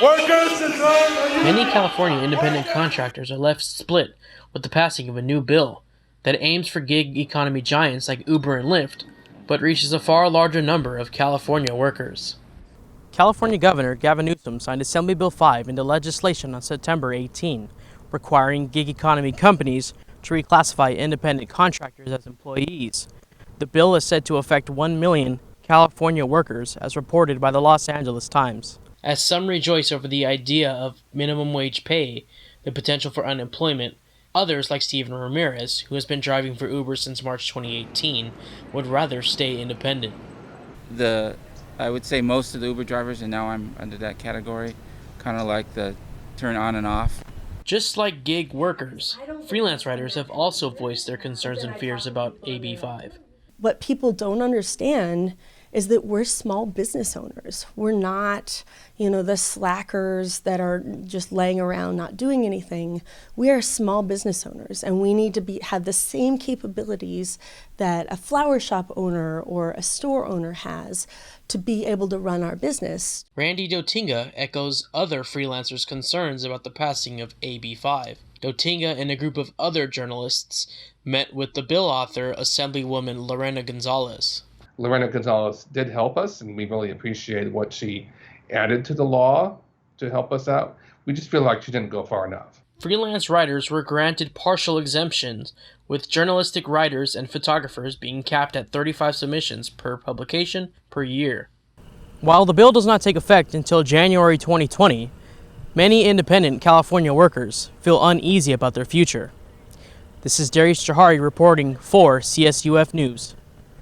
Many California independent contractors are left split with the passing of a new bill that aims for gig economy giants like Uber and Lyft, but reaches a far larger number of California workers. California Governor Gavin Newsom signed Assembly Bill 5 into legislation on September 18, requiring gig economy companies to reclassify independent contractors as employees. The bill is said to affect 1 million California workers, as reported by the Los Angeles Times. As some rejoice over the idea of minimum wage pay, the potential for unemployment, others, like Steven Ramirez, who has been driving for Uber since March 2018, would rather stay independent. I would say most of the Uber drivers, and now I'm under that category, kind of like the turn on and off. Just like gig workers, freelance writers have also voiced their concerns and fears about AB 5. What people don't understand is that we're small business owners. We're not, the slackers that are just laying around not doing anything. We are small business owners, and we need to have the same capabilities that a flower shop owner or a store owner has to be able to run our business. Randy Dotinga echoes other freelancers' concerns about the passing of AB 5. Dotinga and a group of other journalists met with the bill author, Assemblywoman Lorena Gonzalez. Lorena Gonzalez did help us, and we really appreciate what she added to the law to help us out. We just feel like she didn't go far enough. Freelance writers were granted partial exemptions, with journalistic writers and photographers being capped at 35 submissions per publication per year. While the bill does not take effect until January 2020, many independent California workers feel uneasy about their future. This is Darius Jahari reporting for CSUF News.